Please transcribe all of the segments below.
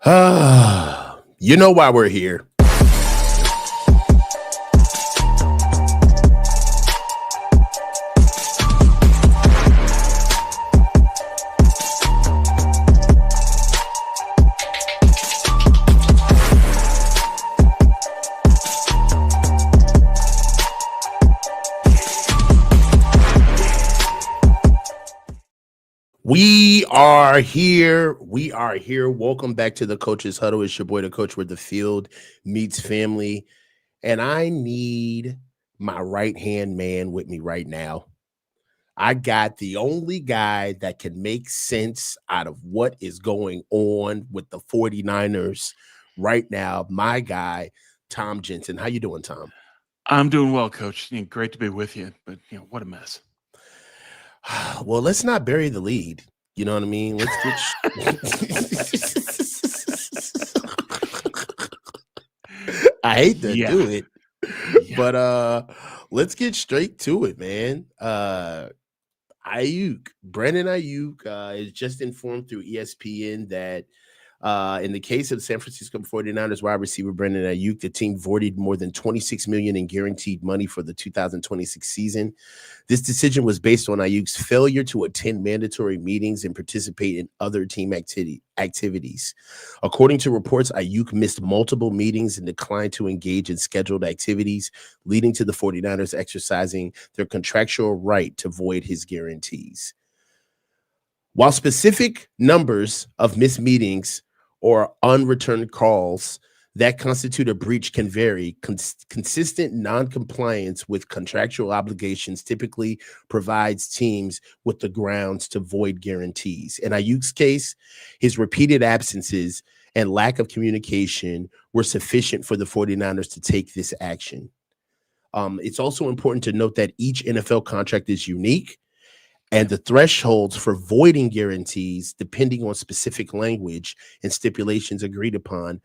You know why we're here. We are here. We are here. Welcome back to the Coaches Huddle. It's your boy, the coach, where the field meets family. And I need my right-hand man with me right now. I got the only guy that can make sense out of what is going on with the 49ers right now. My guy, Tom Jensen. How you doing, Tom? I'm doing well, Coach. Great to be with you, but what a mess. Well, let's not bury the lead. You know what I mean? Let's get. I hate to do it, but let's get straight to it, man. Brandon Aiyuk is just informed through ESPN that in the case of San Francisco 49ers wide receiver Brandon Aiyuk, the team voided more than $26 million in guaranteed money for the 2026 season. This decision was based on Aiyuk's failure to attend mandatory meetings and participate in other team activities. According to reports, Aiyuk missed multiple meetings and declined to engage in scheduled activities, leading to the 49ers exercising their contractual right to void his guarantees. While specific numbers of missed meetings or unreturned calls that constitute a breach can vary, consistent non-compliance with contractual obligations typically provides teams with the grounds to void guarantees. In Aiyuk's case, his repeated absences and lack of communication were sufficient for the 49ers to take this action. It's also important to note that each NFL contract is unique, and the thresholds for voiding guarantees, depending on specific language and stipulations agreed upon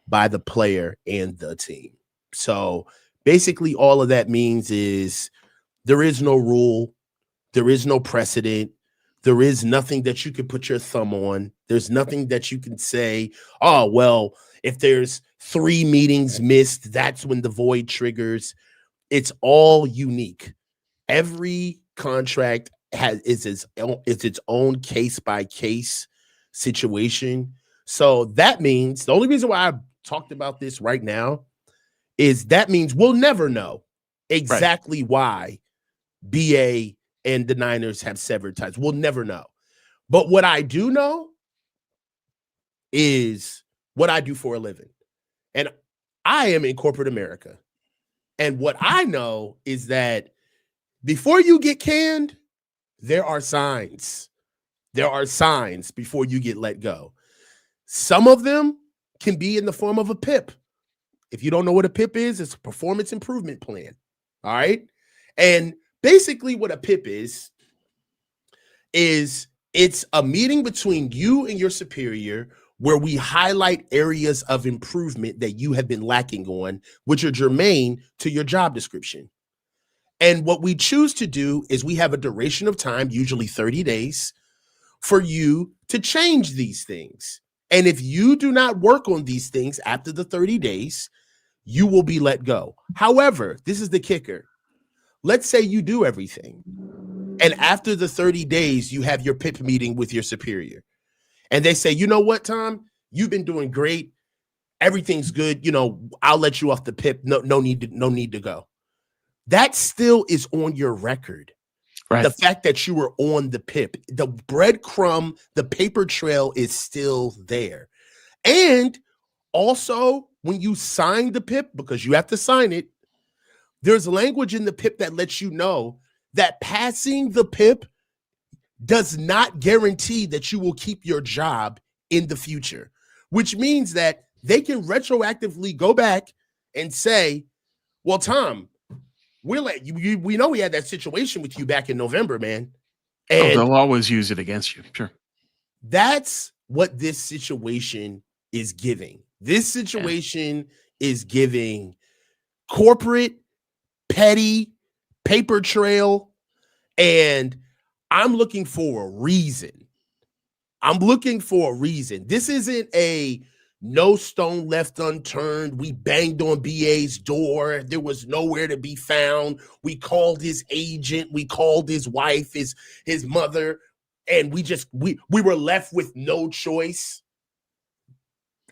by the player and the team. So basically all of that means is there is no rule, there is no precedent, there is nothing that you can put your thumb on. There's nothing that you can say, oh, well, if there's 3 meetings missed, that's when the void triggers. It's all unique. Every contract is its own case-by-case situation. So that means the only reason why I talked about this right now is that means we'll never know exactly why BA and the Niners have severed ties. We'll never know. But what I do know is what I do for a living. And I am in corporate America. And what I know is that before you get canned, there are signs. There are signs before you get let go. Some of them can be in the form of a PIP. If you don't know what a PIP is, it's a performance improvement plan. All right. And basically what a PIP is it's a meeting between you and your superior where we highlight areas of improvement that you have been lacking on, which are germane to your job description. And what we choose to do is we have a duration of time, usually 30 days, for you to change these things. And if you do not work on these things after the 30 days, you will be let go. However, this is the kicker. Let's say you do everything. And after the 30 days, you have your PIP meeting with your superior. And they say, you know what, Tom? You've been doing great. Everything's good. I'll let you off the PIP. No need to go. That still is on your record. Right. The fact that you were on the PIP, the breadcrumb, the paper trail is still there. And also, when you sign the PIP, because you have to sign it, there's language in the PIP that lets you know that passing the PIP does not guarantee that you will keep your job in the future, which means that they can retroactively go back and say, well, Tom, we know we had that situation with you back in November, man. And they'll always use it against you. Sure. That's what this situation is giving. This situation is giving corporate, petty, paper trail, and I'm looking for a reason. This isn't a No stone left unturned. We banged on BA's door. There was nowhere to be found. We called his agent. We called his wife, his mother, and we were left with no choice.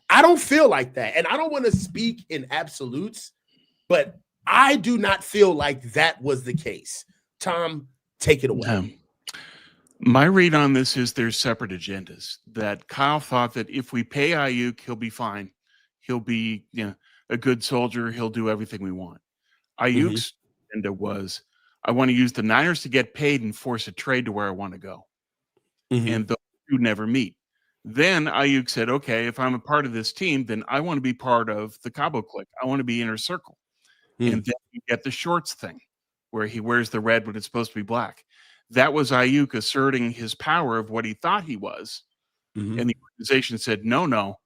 I don't feel like that. And I don't want to speak in absolutes, but I do not feel like that was the case. Tom, take it away. My read on this is there's separate agendas. That Kyle thought that if we pay Aiyuk, he'll be fine. He'll be a good soldier. He'll do everything we want. Ayuk's agenda was, I want to use the Niners to get paid and force a trade to where I want to go. And those two never meet. Then Aiyuk said, okay, if I'm a part of this team, then I want to be part of the Cabo clique. I want to be inner circle. And then you get the shorts thing where he wears the red when it's supposed to be black. That was Aiyuk asserting his power of what he thought he was. And the organization said, no,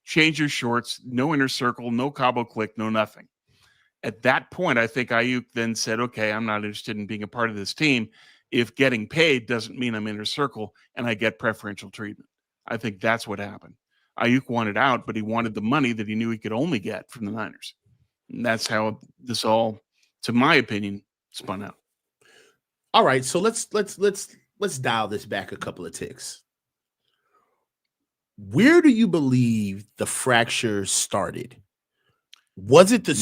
change your shorts, no inner circle, no Cabo clique, no nothing. At that point, I think Aiyuk then said, okay, I'm not interested in being a part of this team if getting paid doesn't mean I'm inner circle and I get preferential treatment. I think that's what happened. Aiyuk wanted out, but he wanted the money that he knew he could only get from the Niners. And that's how this all, to my opinion, spun out. All right, so let's dial this back a couple of ticks. Where do you believe the fracture started? Was it the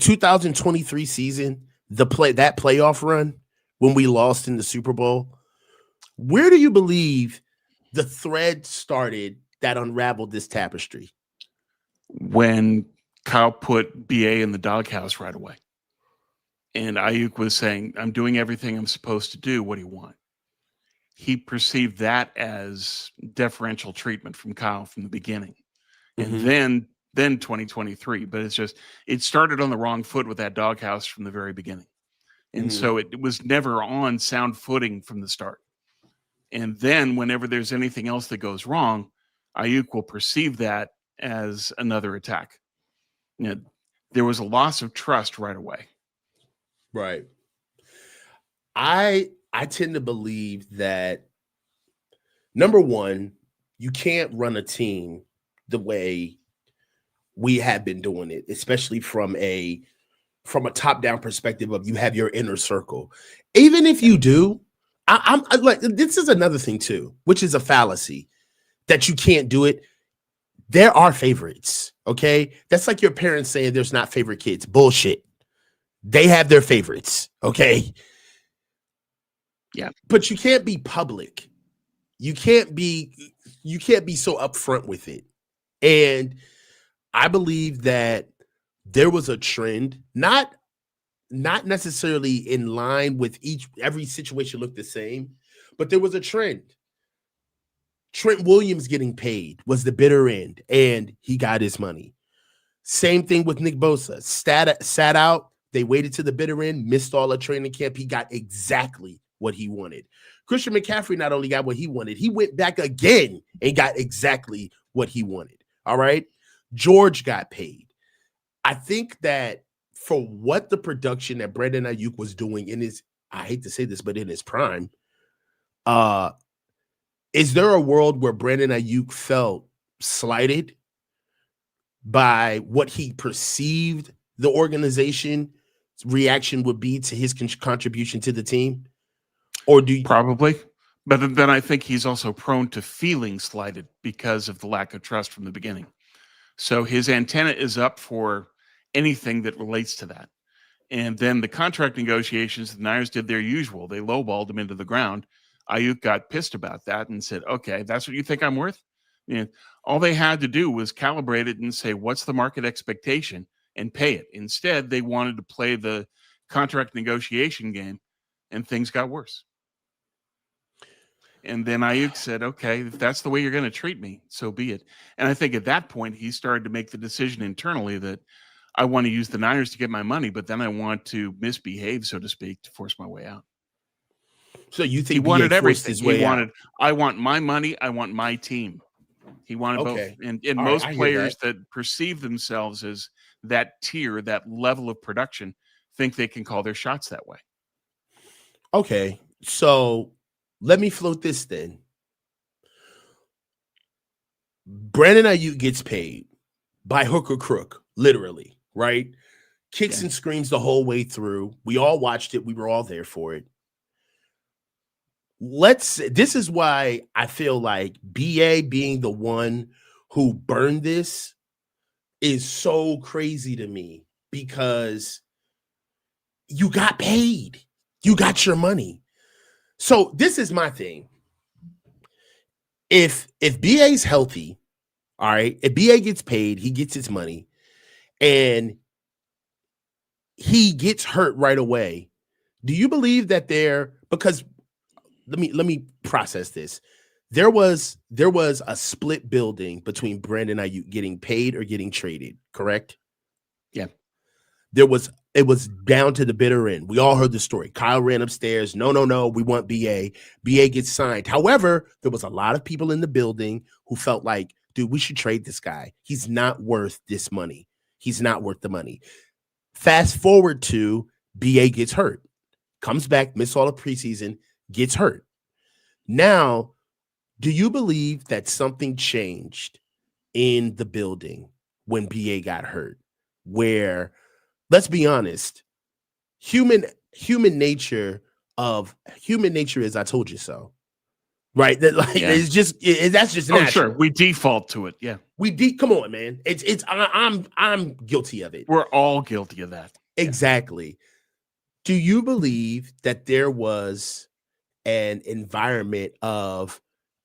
2023 season, that playoff run when we lost in the Super Bowl? Where do you believe the thread started that unraveled this tapestry? When Kyle put BA in the doghouse right away. And Aiyuk was saying, I'm doing everything I'm supposed to do. What do you want? He perceived that as deferential treatment from Kyle from the beginning. And then 2023. But it started on the wrong foot with that doghouse from the very beginning. And so it was never on sound footing from the start. And then whenever there's anything else that goes wrong, Aiyuk will perceive that as another attack. There was a loss of trust right away. Right. I tend to believe that, number one, you can't run a team the way we have been doing it, especially from a top-down perspective of you have your inner circle. Even if you do, I'm like, this is another thing too, which is a fallacy that you can't do it. There are favorites, okay? That's like your parents saying there's not favorite kids. Bullshit. They have their favorites, okay? Yeah. But you can't be public. You can't be so upfront with it. And I believe that there was a trend, not necessarily in line with every situation looked the same, but there was a trend. Trent Williams getting paid was the bitter end, and he got his money. Same thing with Nick Bosa. Sat out. They waited to the bitter end, missed all of training camp. He got exactly what he wanted. Christian McCaffrey not only got what he wanted, he went back again and got exactly what he wanted. All right. George got paid. I think that for what the production that Brandon Aiyuk was doing in his, I hate to say this, but in his prime, is there a world where Brandon Aiyuk felt slighted by what he perceived the organization's reaction would be to his contribution to the team? Or do you probably? But then I think he's also prone to feeling slighted because of the lack of trust from the beginning. So his antenna is up for anything that relates to that. And then the contract negotiations, the Niners did their usual. They lowballed him into the ground. Aiyuk got pissed about that and said, okay, that's what you think I'm worth? All they had to do was calibrate it and say, what's the market expectation, and pay it. Instead, they wanted to play the contract negotiation game, and things got worse. And then Aiyuk said, okay, if that's the way you're going to treat me, so be it. And I think at that point, he started to make the decision internally that I want to use the Niners to get my money, but then I want to misbehave, so to speak, to force my way out. So you think he wanted everything? I want my money. I want my team. He wanted both. And most players that perceive themselves as that tier, that level of production, think they can call their shots that way. Okay. So let me float this then. Brandon Aiyuk gets paid by hook or crook, literally, right? Kicks Yeah. and screams the whole way through. We all watched it. We were all there for it. This is why I feel like BA being the one who burned this is so crazy to me, because you got paid. You got your money. So this is my thing. If BA's healthy, all right, if BA gets paid, he gets his money, and he gets hurt right away, do you believe that because let me process this. There was a split building between Brandon Aiyuk getting paid or getting traded, correct? Yeah. It was down to the bitter end. We all heard the story. Kyle ran upstairs. No, we want BA. BA gets signed. However, there was a lot of people in the building who felt like, dude, we should trade this guy. He's not worth this money. He's not worth the money. Fast forward to BA gets hurt, comes back, miss all of preseason, gets hurt. Now, do you believe that something changed in the building when BA got hurt? Where, let's be honest, human nature is I told you so. Right? That like it's just that's just natural. Sure. We default to it. Yeah. Come on, man. I'm guilty of it. We're all guilty of that. Exactly. Yeah. Do you believe that there was an environment of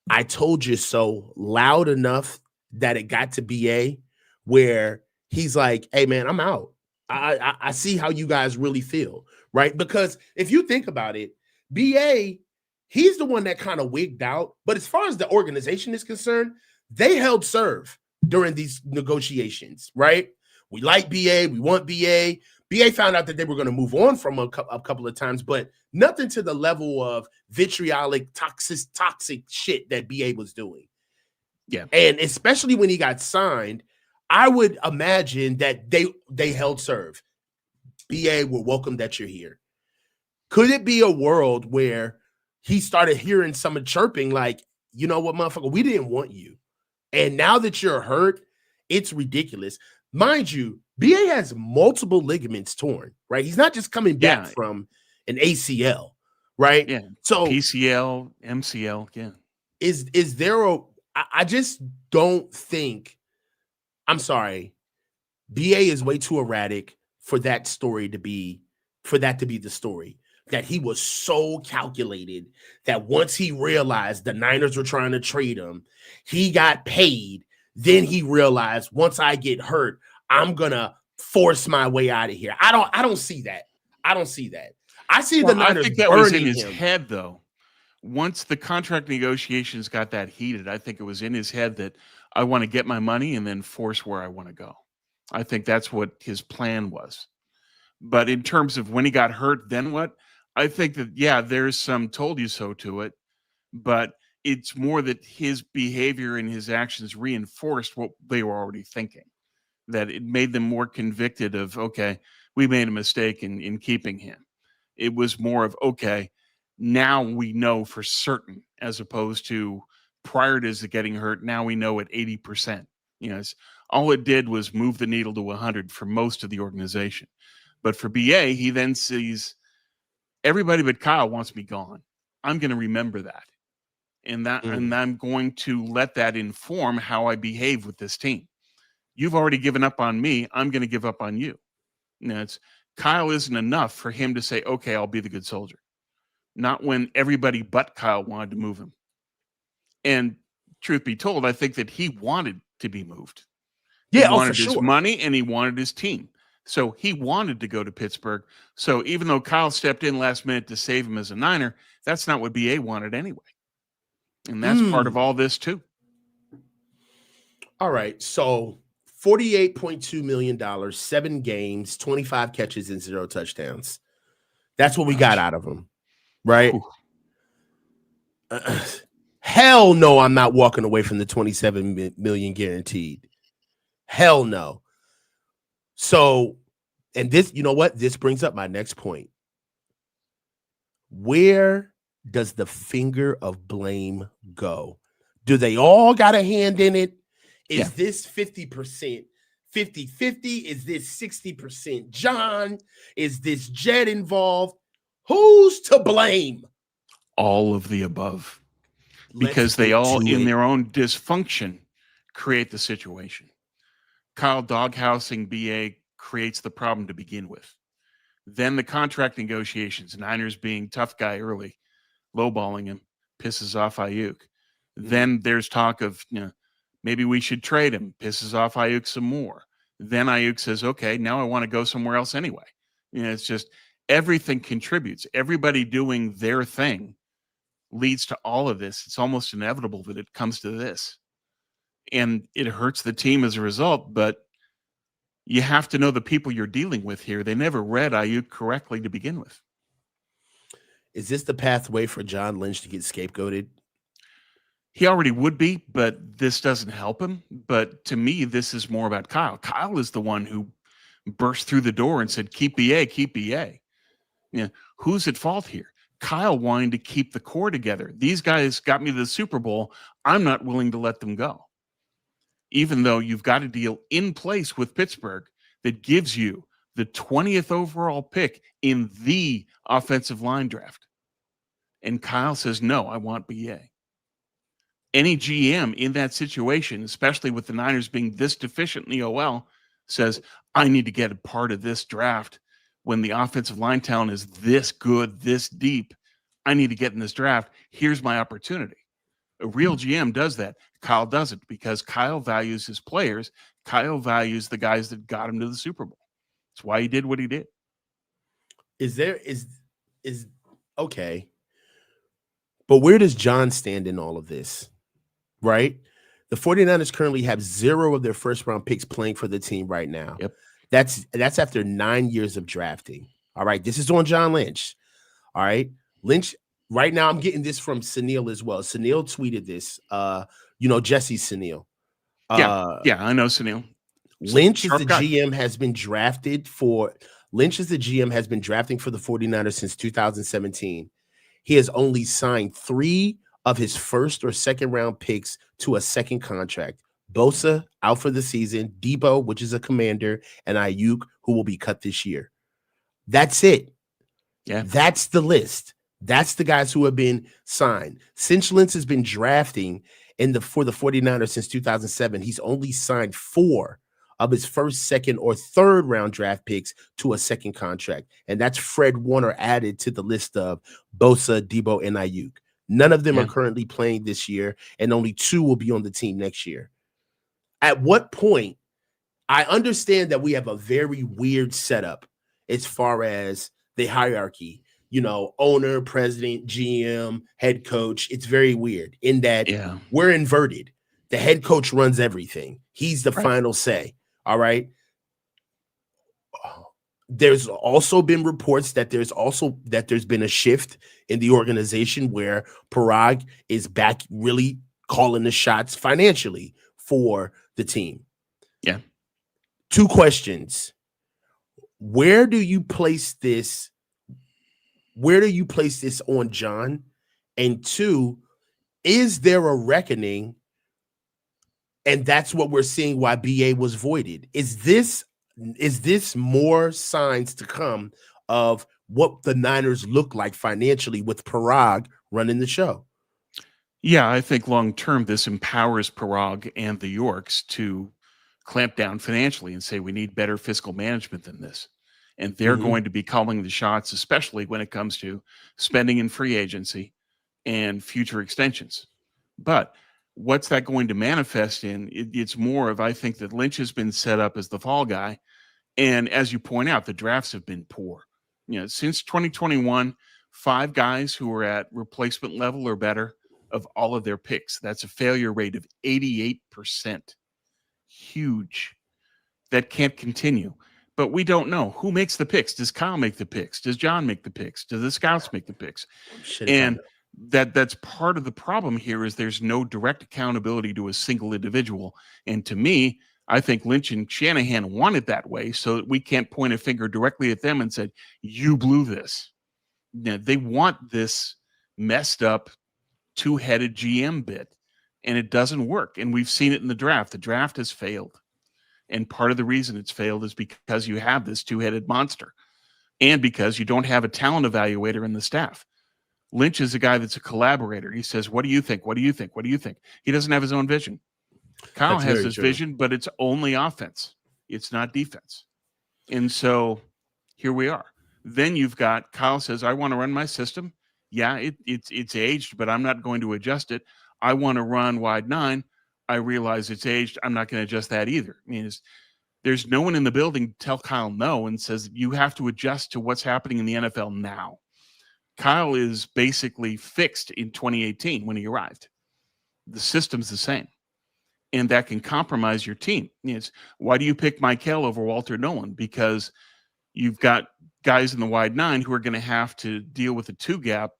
I told you so loud enough that it got to BA where he's like, hey man, I'm out. I see how you guys really feel, right? Because if you think about it, BA, he's the one that kind of wigged out. But as far as the organization is concerned, they held serve during these negotiations, right? We like BA, we want BA. BA found out that they were going to move on from a couple of times, but nothing to the level of vitriolic, toxic shit that BA was doing. Yeah. And especially when he got signed, I would imagine that they held serve. BA, we're welcome that you're here. Could it be a world where he started hearing some chirping like, you know what, motherfucker, we didn't want you. And now that you're hurt, it's ridiculous. Mind you, BA has multiple ligaments torn, right? He's not just coming back from an ACL, right? Yeah. So PCL, MCL, yeah. Is there I just don't think, I'm sorry, BA is way too erratic for that to be the story. That he was so calculated that once he realized the Niners were trying to trade him, he got paid. Then he realized, once I get hurt, I'm gonna force my way out of here. I don't see that. I don't see that. I see the Niners. I think that was in his head, though. Once the contract negotiations got that heated, I think it was in his head that I want to get my money and then force where I want to go. I think that's what his plan was. But in terms of when he got hurt, then what? I think that, yeah, there's some told you so to it, but it's more that his behavior and his actions reinforced what they were already thinking, that it made them more convicted of, okay, we made a mistake in keeping him. It was more of, okay, now we know for certain, as opposed to prior to getting hurt, now we know at 80%. You know, all it did was move the needle to 100 for most of the organization. But for BA, he then sees everybody but Kyle wants me gone. I'm going to remember that. And I'm going to let that inform how I behave with this team. You've already given up on me. I'm going to give up on you. Kyle isn't enough for him to say, okay, I'll be the good soldier. Not when everybody but Kyle wanted to move him. And truth be told, I think that he wanted to be moved. Yeah, he wanted his money and he wanted his team. So he wanted to go to Pittsburgh. So even though Kyle stepped in last minute to save him as a Niner, that's not what BA wanted anyway. And that's part of all this too. All right. So $48.2 million, 7 games, 25 catches and 0 touchdowns. That's what we got out of him, right? Hell no, I'm not walking away from the 27 million guaranteed. Hell no. So, and this, you know what? This brings up my next point. Where does the finger of blame go? Do they all got a hand in it? Is this 50%, 50-50? Is this 60% John? Is this Jed involved? Who's to blame? All of the above. Let's Because they get all, to in it. their own dysfunction, create the situation. Kyle doghousing BA creates the problem to begin with. Then the contract negotiations, Niners being tough guy early, lowballing him, pisses off Aiyuk. Then there's talk of, maybe we should trade him, pisses off Aiyuk some more. Then Aiyuk says, okay, now I want to go somewhere else anyway. It's just everything contributes. Everybody doing their thing leads to all of this. It's almost inevitable that it comes to this. And it hurts the team as a result, but you have to know the people you're dealing with here. They never read Aiyuk correctly to begin with. Is this the pathway for John Lynch to get scapegoated? He already would be, but this doesn't help him. But to me, this is more about Kyle. Kyle is the one who burst through the door and said, keep BA, keep BA. Who's at fault here? Kyle wanting to keep the core together. These guys got me to the Super Bowl. I'm not willing to let them go. Even though you've got a deal in place with Pittsburgh that gives you the 20th overall pick in the offensive line draft. And Kyle says, no, I want BA. Any GM in that situation, especially with the Niners being this deficient in the OL, says, I need to get a part of this draft when the offensive line talent is this good, this deep. I need to get in this draft. Here's my opportunity. A real GM does that. Kyle doesn't, because Kyle values his players. Kyle values the guys that got him to the Super Bowl. That's why he did what he did. Is okay. But where does John stand in all of this? Right? The 49ers currently have 0 of their first round picks playing for the team right now. Yep. That's after 9 years of drafting. All right. This is on John Lynch. All right. Lynch, right now, I'm getting this from Sunil as well. Sunil tweeted this. Jesse Sunil. Yeah, I know Sunil. Lynch is the GM has been drafting for the 49ers since 2017. He has only signed 3 of his first or second round picks to a second contract. Bosa out for the season, Debo, which is a commander, and Aiyuk, who will be cut this year. That's it. Yeah. That's the list. That's the guys who have been signed. Since Lynch has been drafting for the 49ers since 2007, he's only signed 4 of his first, second, or third round draft picks to a second contract. And that's Fred Warner added to the list of Bosa, Debo, and Aiyuk. None of them are currently playing this year, and only 2 will be on the team next year. At what point, I understand that we have a very weird setup as far as the hierarchy, owner, president, GM, head coach. It's very weird in that we're inverted. The head coach runs everything. He's the final say. All right. There's also been reports that there's been a shift in the organization where Parag is back really calling the shots financially for the team. Yeah. 2 questions. Where do you place this? Where do you place this on John? And 2, is there a reckoning? And that's what we're seeing why BA was voided. Is this more signs to come of what the Niners look like financially with Parag running the show? Yeah, I think long-term, this empowers Parag and the Yorks to clamp down financially and say, we need better fiscal management than this. And they're going to be calling the shots, especially when it comes to spending in free agency and future extensions. But what's that going to manifest in? It's more of, I think that Lynch has been set up as the fall guy. And as you point out, the drafts have been poor. Since 2021, 5 guys who are at replacement level or better of all of their picks. That's a failure rate of 88%. Huge. That can't continue. But we don't know who makes the picks. Does Kyle make the picks? Does John make the picks? Do the scouts make the picks? And that's part of the problem here is there's no direct accountability to a single individual. And to me, I think Lynch and Shanahan want it that way so that we can't point a finger directly at them and say, you blew this. They want this messed up 2-headed GM bit. and it doesn't work. And we've seen it in the draft. The draft has failed. And part of the reason it's failed is because you have this two-headed monster and because you don't have a talent evaluator in the staff. Lynch is a guy that's a collaborator. He says, what do you think? What do you think? What do you think? He doesn't have his own vision. Kyle has his vision, but it's only offense. It's not defense. And so here we are. Then you've got Kyle says, I want to run my system. Yeah, it's aged, but I'm not going to adjust it. I want to run wide 9. I realize it's aged. I'm not going to adjust that either. I mean, there's no one in the building to tell Kyle no and says you have to adjust to what's happening in the NFL now. Kyle is basically fixed in 2018 when he arrived. The system's the same. And that can compromise your team. Why do you pick Michael over Walter Nolan? Because you've got guys in the wide 9 who are going to have to deal with a 2 gap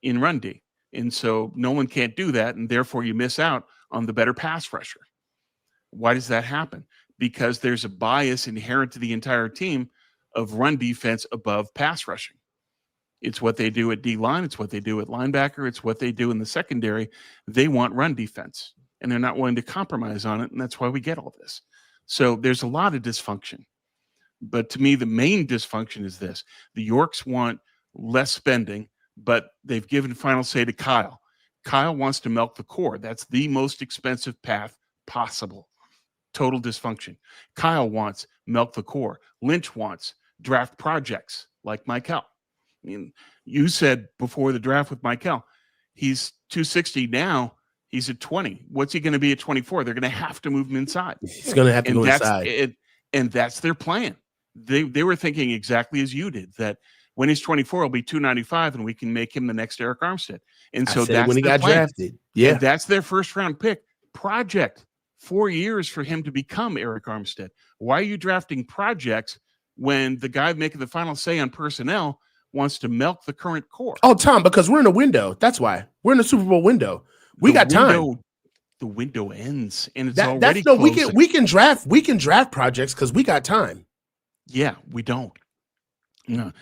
in run D. And so Nolan can't do that, and therefore you miss out on the better pass rusher. Why does that happen? Because there's a bias inherent to the entire team of run defense above pass rushing. It's what they do at D-line. It's what they do at linebacker. It's what they do in the secondary. They want run defense, and they're not willing to compromise on it, and that's why we get all this. So there's a lot of dysfunction. But to me, the main dysfunction is this. The Yorks want less spending, but they've given final say to Kyle. Kyle wants to milk the core. That's the most expensive path possible. Total dysfunction. Kyle wants milk the core. Lynch wants draft projects like Michael. I mean, you said before the draft with Michael, he's 260 now. He's at 20. What's he going to be at 24? They're going to have to move him inside. He's going to have to go inside. And that's their plan. They were thinking exactly as you did, that when he's 24, he'll be 295, and we can make him the next Eric Armstead. And so that's when he got drafted. Yeah. And that's their first round pick. Project, 4 years for him to become Eric Armstead. Why are you drafting projects when the guy making the final say on personnel wants to milk the current core? Oh, Tom, because we're in a window. That's why. We're in a Super Bowl window. We got time. The window ends, and it's already closing. We can draft projects because we got time. Yeah, we don't. No.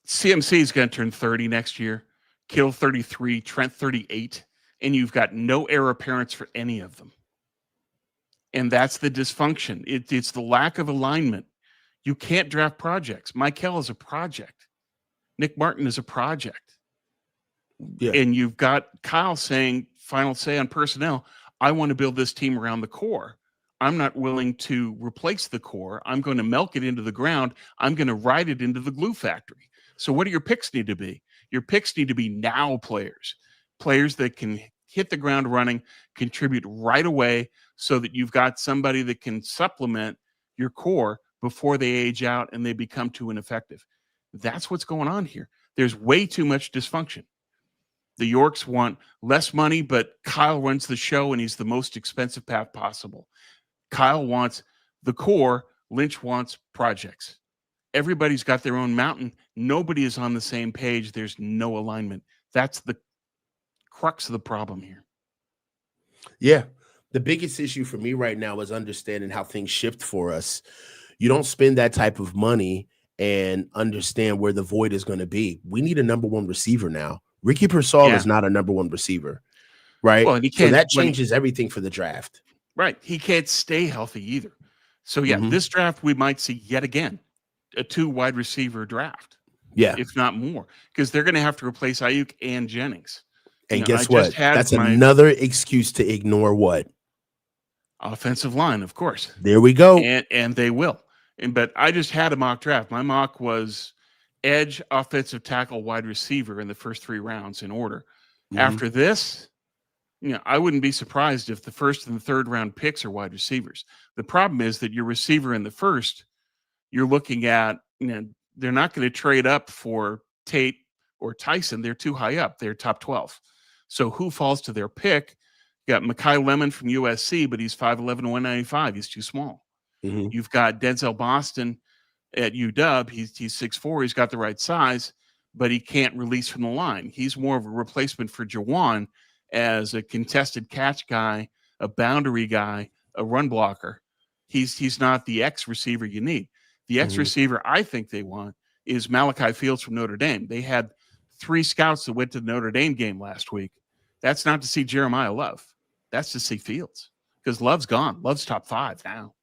CMC is going to turn 30 next year. Kittle 33, Trent 38, and you've got no heir apparents for any of them. And that's the dysfunction. It's the lack of alignment. You can't draft projects. Michael is a project. Nick Martin is a project. Yeah. And you've got Kyle saying, final say on personnel, I want to build this team around the core. I'm not willing to replace the core. I'm going to milk it into the ground. I'm going to ride it into the glue factory. So what do your picks need to be? Your picks need to be now players that can hit the ground running, contribute right away so that you've got somebody that can supplement your core before they age out and they become too ineffective. That's what's going on here. There's way too much dysfunction. The Yorks want less money, but Kyle runs the show and he's the most expensive path possible. Kyle wants the core. Lynch wants projects. Everybody's got their own mountain. Nobody is on the same page. There's no alignment. That's the crux of the problem here. Yeah. The biggest issue for me right now is understanding how things shift for us. You don't spend that type of money and understand where the void is going to be. We need a number one receiver now. Ricky Pearsall is not a number one receiver, right? Well, so that changes everything for the draft. Right. He can't stay healthy either. So, this draft, we might see yet again a 2 wide receiver draft. Yeah. If not more, because they're going to have to replace Aiyuk and Jennings. And guess what? That's another excuse to ignore what? Offensive line, of course. There we go. And they will. But I just had a mock draft. My mock was edge, offensive tackle, wide receiver in the first 3 rounds in order. Mm-hmm. After this, I wouldn't be surprised if the first and the third round picks are wide receivers. The problem is that your receiver in the first, you're looking at, they're not going to trade up for Tate or Tyson. They're too high up. They're top 12. So who falls to their pick? You got Mekhi Lemon from USC, but he's 5'11", 195. He's too small. Mm-hmm. You've got Denzel Boston at UW. He's 6'4". He's got the right size, but he can't release from the line. He's more of a replacement for Jawan as a contested catch guy, a boundary guy, a run blocker. He's not the X receiver you need. The X receiver I think they want is Malachi Fields from Notre Dame. They had 3 scouts that went to the Notre Dame game last week. That's not to see Jeremiah Love. That's to see Fields, because Love's gone. Love's top 5 now.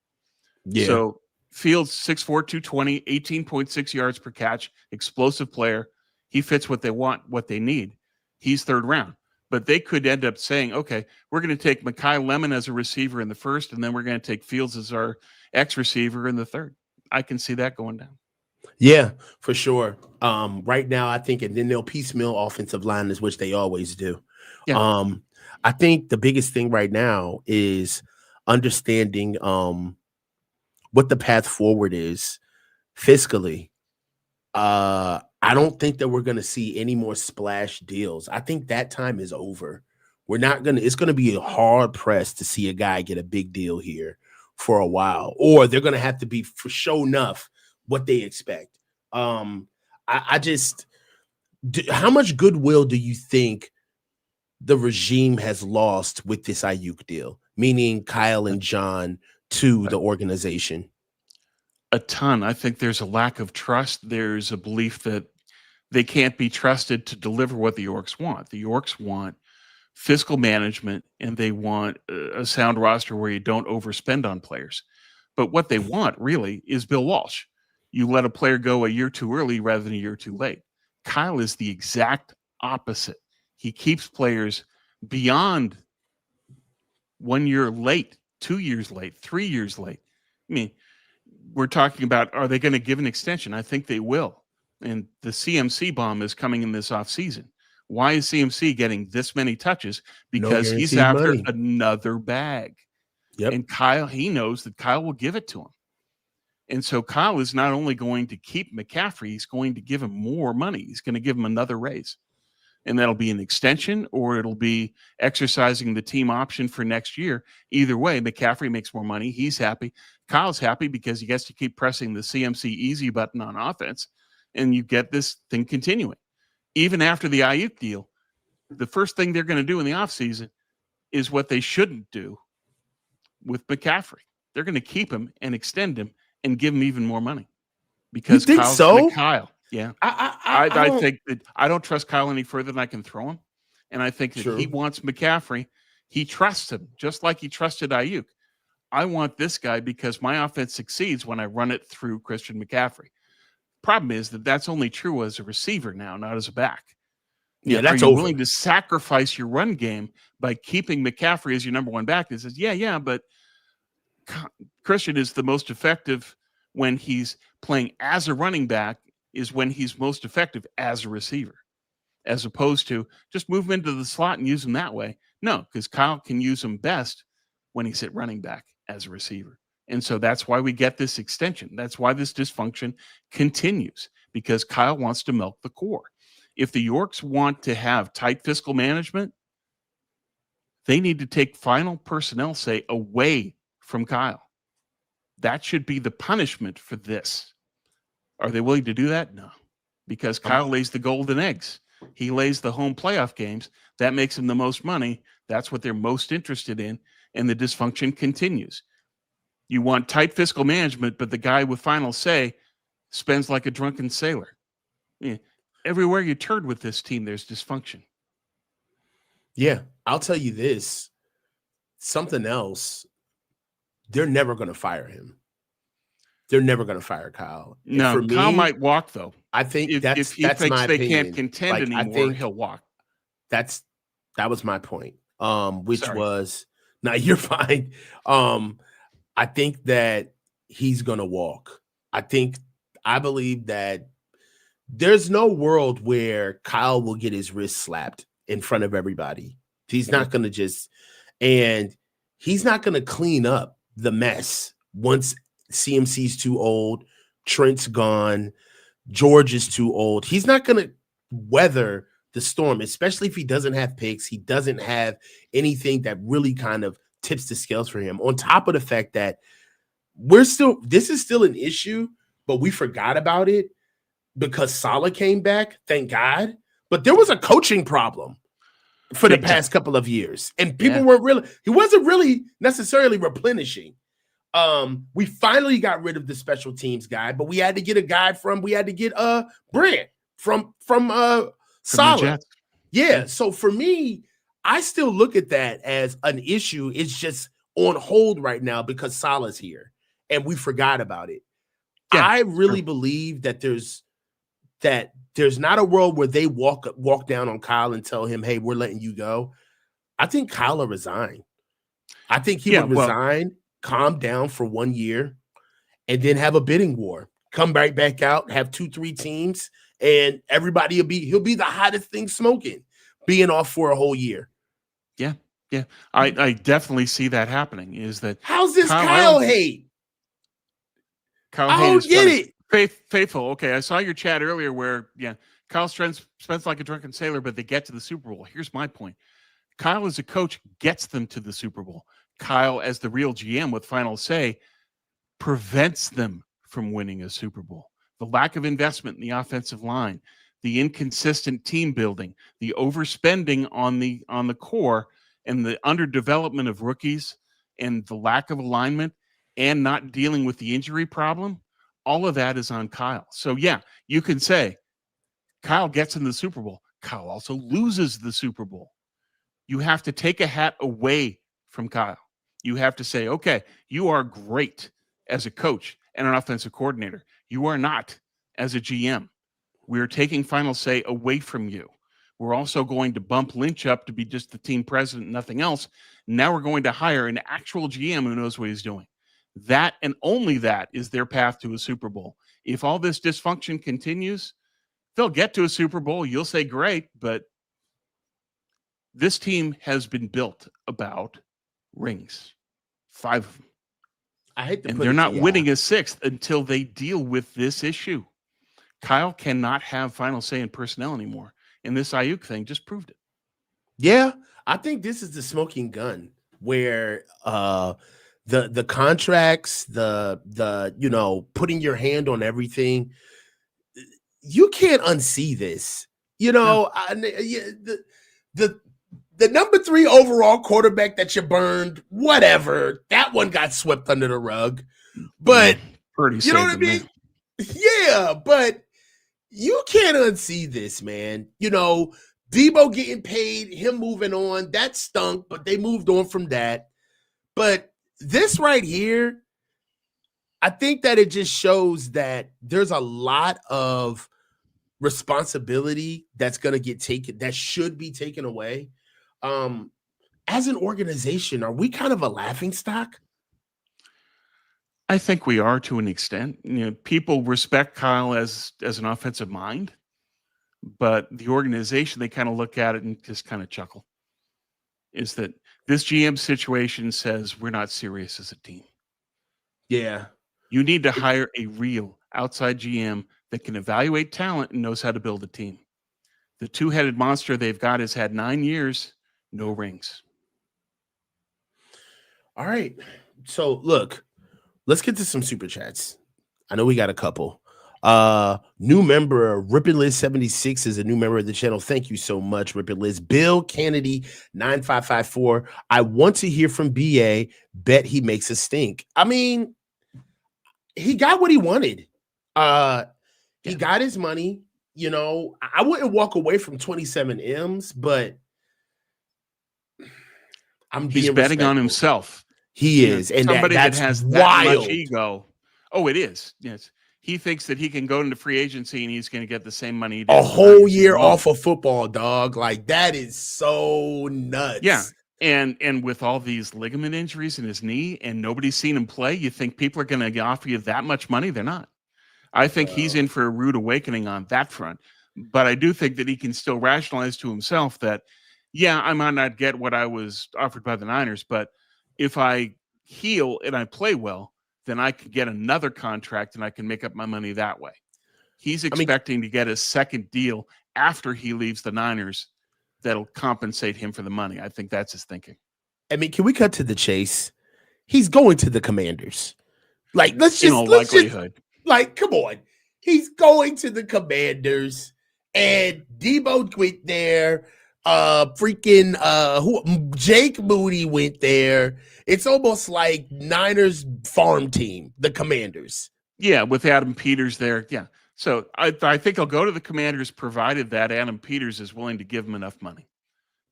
Yeah. So Fields, 6'4", 220, 18.6 yards per catch, explosive player. He fits what they want, what they need. He's 3rd round. But they could end up saying, okay, we're going to take Mekhi Lemon as a receiver in the 1st, and then we're going to take Fields as our X receiver in the 3rd. I can see that going down. Yeah, for sure. Right now, I think, and then they'll piecemeal offensive line, is which they always do. Yeah. I think the biggest thing right now is understanding what the path forward is fiscally. I don't think that we're going to see any more splash deals. I think that time is over. We're not going to, it's going to be a hard press to see a guy get a big deal here for a while, or they're going to have to be for sure enough what they expect. I just, how much goodwill do you think the regime has lost with this Aiyuk deal, meaning Kyle and John, to the organization? A ton. I think there's a lack of trust. There's a belief that they can't be trusted to deliver what the Yorks want. The Yorks want fiscal management, and they want a sound roster where you don't overspend on players. But what they want really is Bill Walsh. You let a player go a year too early rather than a year too late. Kyle is the exact opposite. He keeps players beyond 1 year late, 2 years late, 3 years late. I mean, we're talking about, are they going to give an extension? I think they will. And the CMC bomb is coming in this offseason. Why is CMC getting this many touches? Because he's after money. Another bag. Yep. And Kyle, he knows that Kyle will give it to him. And so Kyle is not only going to keep McCaffrey, he's going to give him more money. He's going to give him another raise. And that'll be an extension, or it'll be exercising the team option for next year. Either way, McCaffrey makes more money. He's happy. Kyle's happy because he gets to keep pressing the CMC easy button on offense, and you get this thing continuing. Even after the Aiyuk deal, the first thing they're going to do in the offseason is what they shouldn't do with McCaffrey. They're going to keep him and extend him and give him even more money, because Kyle's so? Kyle. Yeah. I think that I don't trust Kyle any further than I can throw him. And I think that he wants McCaffrey. He trusts him just like he trusted Aiyuk. I want this guy because my offense succeeds when I run it through Christian McCaffrey. Problem is that that's only true as a receiver now, not as a back. Yeah, that's over. Are you willing to sacrifice your run game by keeping McCaffrey as your number one back? That says, yeah, but Christian is the most effective when he's playing as a running back, is when he's most effective as a receiver, as opposed to just move him into the slot and use him that way. No, because Kyle can use him best when he's at running back as a receiver. And so that's why we get this extension. That's why this dysfunction continues, because Kyle wants to milk the core. If the Yorks want to have tight fiscal management, they need to take final personnel say away from Kyle. That should be the punishment for this. Are they willing to do that? No, because Kyle lays the golden eggs. He lays the home playoff games. That makes him the most money. That's what they're most interested in. And the dysfunction continues. You want tight fiscal management, but the guy with final say spends like a drunken sailor. Yeah. Everywhere you turn with this team, there's dysfunction. Yeah, I'll tell you this. Something else, they're never going to fire him. They're never going to fire Kyle. No, Kyle might walk, though. I think if he that's thinks my they opinion. Can't contend anymore, he'll walk. That was my point, which was, now you're fine. I think that he's going to walk. I believe that there's no world where Kyle will get his wrist slapped in front of everybody. He's not going to just, and he's not going to clean up the mess once CMC's too old, Trent's gone, George is too old. He's not going to weather the storm, especially if he doesn't have picks. He doesn't have anything that really kind of tips the scales for him. On top of the fact that this is still an issue, but we forgot about it because Saleh came back, thank God. But there was a coaching problem for the past couple of years, and people he wasn't really necessarily replenishing. We finally got rid of the special teams guy, but we had to get Brand from Saleh. Yeah. So for me, I still look at that as an issue. It's just on hold right now because Salah's here and we forgot about it. Yeah, I really sure. believe that there's not a world where they walk down on Kyle and tell him, hey, we're letting you go. I think Kyle will resign. I think he would resign, calm down for 1 year, and then have a bidding war. Come right back out, have 2-3 teams, and everybody he'll be the hottest thing smoking, being off for a whole year. Yeah. I definitely see that happening. Is that how's this Kyle hate? Kyle hate is get it. Faithful. Okay, I saw your chat earlier where Kyle spends like a drunken sailor, but they get to the Super Bowl. Here's my point. Kyle as a coach gets them to the Super Bowl. Kyle as the real GM with final say prevents them from winning a Super Bowl. The lack of investment in the offensive line, the inconsistent team building, the overspending on the core, and the underdevelopment of rookies, and the lack of alignment, and not dealing with the injury problem, all of that is on Kyle. So yeah, you can say Kyle gets in the Super Bowl. Kyle also loses the Super Bowl. You have to take a hat away from Kyle. You have to say, okay, you are great as a coach and an offensive coordinator. You are not as a GM. We're taking final say away from you. We're also going to bump Lynch up to be just the team president, nothing else. Now we're going to hire an actual GM who knows what he's doing. That and only that is their path to a Super Bowl. If all this dysfunction continues, they'll get to a Super Bowl. You'll say great, but this team has been built about rings, 5 of them. I hate to and they're not winning a 6th until they deal with this issue. Kyle cannot have final say in personnel anymore. And this Aiyuk thing just proved it. Yeah, I think this is the smoking gun where the contracts, the putting your hand on everything, you can't unsee this. The number 3 overall quarterback that you burned, whatever, that one got swept under the rug. But Purdy, you know what I mean? Yeah, but you can't unsee this, man. Debo getting paid, him moving on, that stunk, but they moved on from that. But this right here, I think that it just shows that there's a lot of responsibility that's going to get taken, that should be taken away. As an organization, are we kind of a laughingstock? I think we are to an extent. People respect Kyle as an offensive mind, but the organization, they kind of look at it and just kind of chuckle. Is that this GM situation says we're not serious as a team. Yeah. You need to hire a real outside GM that can evaluate talent and knows how to build a team. The 2-headed monster they've got has had 9 years, no rings. All right. So look, let's get to some super chats. I know we got a couple. New member Ripid Liz 76 is a new member of the channel. Thank you so much, Ripid Liz. Bill Kennedy 9554. I want to hear from BA. Bet he makes a stink. I mean, he got what he wanted. He got his money. I wouldn't walk away from 27 M's, but he's betting on himself. He is, and somebody that's that has wild. That much ego. Oh, it is. Yes, he thinks that he can go into free agency and he's going to get the same money he did a whole year off of football, dog. Like that is so nuts. Yeah, and with all these ligament injuries in his knee and nobody's seen him play, you think people are going to offer you that much money? They're not. I think he's in for a rude awakening on that front. But I do think that he can still rationalize to himself that, yeah, I might not get what I was offered by the Niners, but if I heal and I play well, then I can get another contract and I can make up my money that way. He's expecting to get a second deal after he leaves the Niners that'll compensate him for the money. I think that's his thinking. I mean, can we cut to the chase? He's going to the Commanders. Like, let's just come on. He's going to the Commanders, and Debo went there. Jake Moody went there. It's almost like Niners farm team, the Commanders. Yeah, with Adam Peters there. Yeah. So I think he'll go to the Commanders provided that Adam Peters is willing to give him enough money.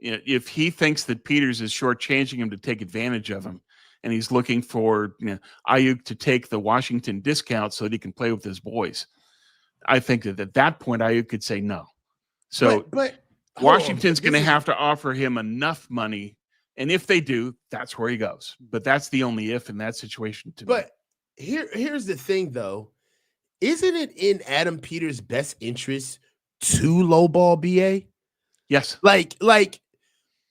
if he thinks that Peters is shortchanging him to take advantage of him, and he's looking for Aiyuk to take the Washington discount so that he can play with his boys, I think that at that point Aiyuk could say no. So but Washington's going to have to offer him enough money, and if they do, that's where he goes. But that's the only if in that situation to me. But here's the thing, though. Isn't it in Adam Peters' best interest to lowball BA? Yes. Like,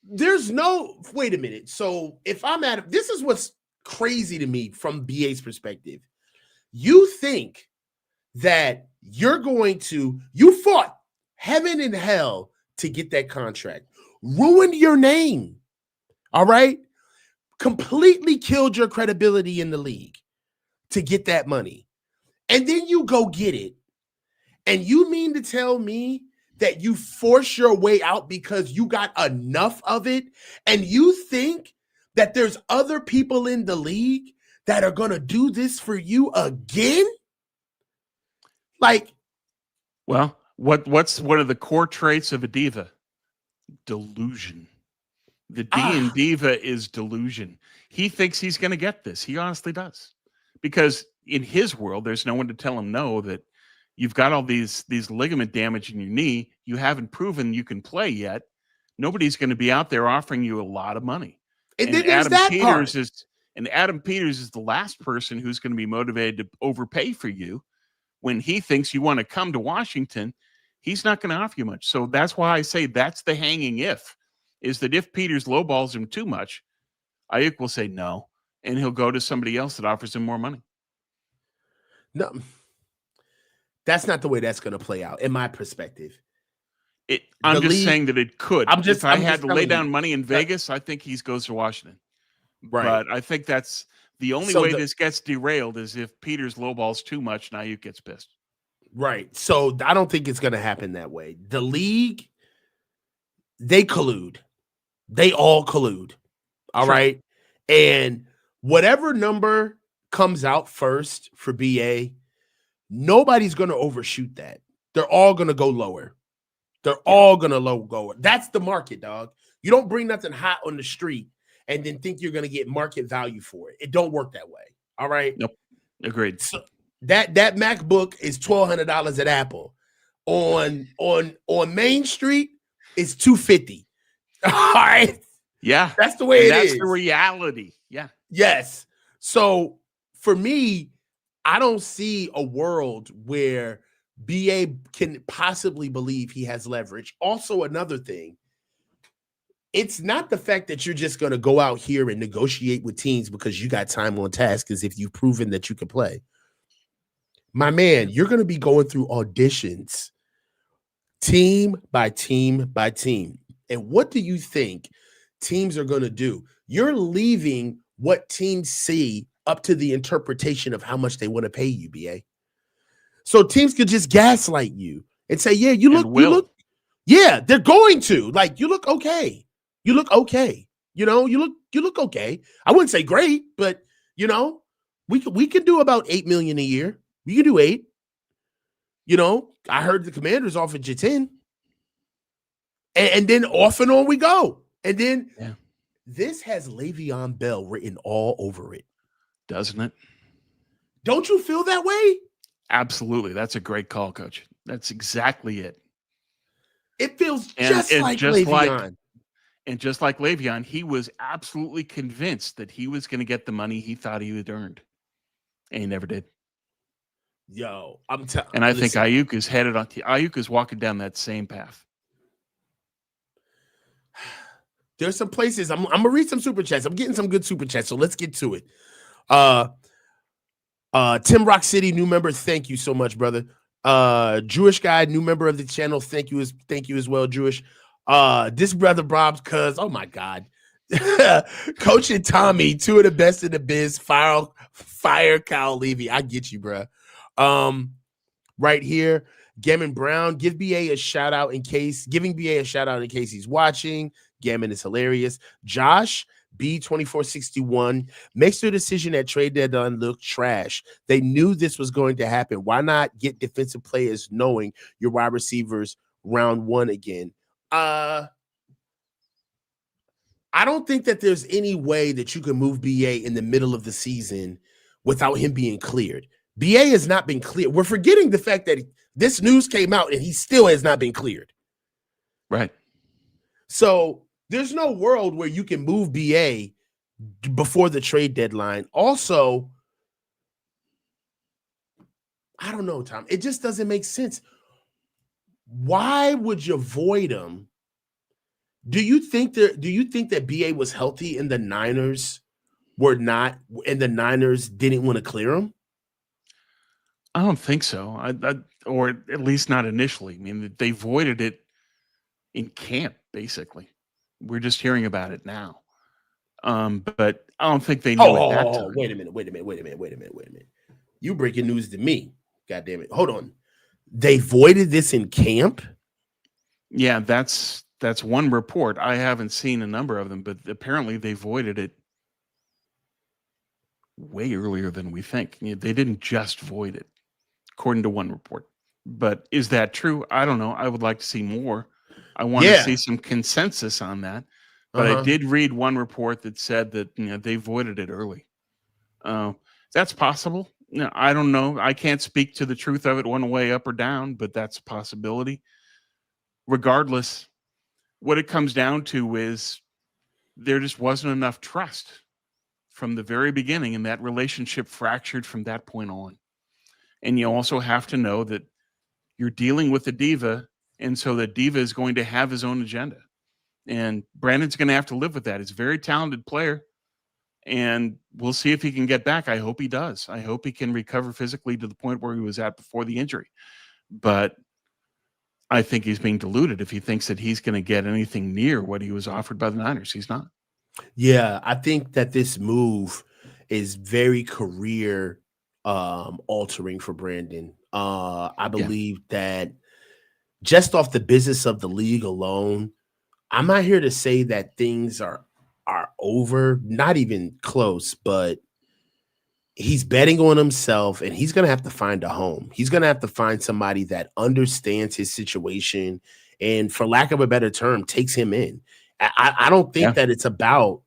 there's no, wait a minute. So if I'm Adam, this is what's crazy to me from BA's perspective. You think that you fought heaven and hell to get that contract, ruined your name, all right? Completely killed your credibility in the league to get that money. And then you go get it. And you mean to tell me that you force your way out because you got enough of it? And you think that there's other people in the league that are going to do this for you again? Like, well, what's one of the core traits of a diva? Delusion. The D in diva is delusion. He thinks he's going to get this. He honestly does. Because in his world, there's no one to tell him no, that you've got all these ligament damage in your knee. You haven't proven you can play yet. Nobody's going to be out there offering you a lot of money. And then there's that part. Adam Peters is the last person who's going to be motivated to overpay for you. When he thinks you want to come to Washington, he's not going to offer you much. So that's why I say that's the hanging if, is that if Peters lowballs him too much, Aiyuk will say no, and he'll go to somebody else that offers him more money. No, that's not the way that's going to play out, in my perspective. I'm just saying that it could. If I had to lay down money in Vegas, I think he goes to Washington. Right. But I think that's the only way this gets derailed is if Peters lowballs too much and Aiyuk gets pissed. Right. So I don't think it's going to happen that way. The league, they collude. They all collude. All right. And whatever number comes out first for BA, nobody's going to overshoot that. They're all going to go lower. They're all going to go. That's the market, dog. You don't bring nothing hot on the street and then think you're going to get market value for it. It don't work that way. All right. Nope. Agreed. So that MacBook is $1,200 at Apple. On Main Street, it's $250. All right. Yeah. That's the way that's the reality. Yeah. Yes. So for me, I don't see a world where BA can possibly believe he has leverage. Also, another thing, it's not the fact that you're just going to go out here and negotiate with teams because you got time on task, as if you've proven that you can play. My man, you're going to be going through auditions team by team by team. And what do you think teams are going to do? You're leaving what teams see up to the interpretation of how much they want to pay you, BA. So teams could just gaslight you and say, yeah, you look, yeah, they're going to. Like, you look okay. You look okay. You look okay. I wouldn't say great, but we can do about $8 million a year. We can do 8. I heard the Commanders offered you 10. And then off and on we go. And then this has Le'Veon Bell written all over it. Doesn't it? Don't you feel that way? Absolutely. That's a great call, Coach. That's exactly it. It feels just like Le'Veon. And just like Le'Veon, he was absolutely convinced that he was going to get the money he thought he had earned. And he never did. Yo, and I think Aiyuk is headed on. Aiyuk is walking down that same path. There's some places. I'm gonna read some super chats. I'm getting some good super chats, so let's get to it. Tim Rock City, new member. Thank you so much, brother. Jewish guy, new member of the channel. Thank you as well, Jewish. This brother Bob's cuz. Oh my God. Coach and Tommy, 2 of the best in the biz. Fire Kyle Levy. I get you, bro. Right here, Gammon Brown, giving BA a shout out in case he's watching. Gammon is hilarious. Josh B2461 makes their decision at trade deadline look trash. They knew this was going to happen. Why not get defensive players knowing your wide receivers round 1 again? I don't think that there's any way that you can move BA in the middle of the season without him being cleared. BA has not been cleared. We're forgetting the fact that this news came out and he still has not been cleared. Right. So there's no world where you can move BA before the trade deadline. Also, I don't know, Tom. It just doesn't make sense. Why would you void him? Do you think that BA was healthy and the Niners were not, and the Niners didn't want to clear him? I don't think so. Or at least not initially. I mean, they voided it in camp, basically. We're just hearing about it now. But I don't think they knew at that time. Wait a minute. You breaking news to me. God damn it. Hold on. They voided this in camp? Yeah, that's one report. I haven't seen a number of them, but apparently they voided it way earlier than we think. They didn't just void it, according to one report. But is that true? I don't know. I would like to see more. I want to see some consensus on that. But I did read one report that said that they voided it early. That's possible. I don't know. I can't speak to the truth of it one way up or down, but that's a possibility. Regardless, what it comes down to is there just wasn't enough trust from the very beginning, and that relationship fractured from that point on. And you also have to know that you're dealing with a diva, and so the diva is going to have his own agenda. And Brandon's going to have to live with that. He's a very talented player, and we'll see if he can get back. I hope he does. I hope he can recover physically to the point where he was at before the injury. But I think he's being deluded if he thinks that he's going to get anything near what he was offered by the Niners. He's not. Yeah, I think that this move is very career altering for Brandon. I believe that just off the business of the league alone, I'm not here to say that things are over, not even close, but he's betting on himself and he's going to have to find a home. He's going to have to find somebody that understands his situation and, for lack of a better term, takes him in. I don't think that it's about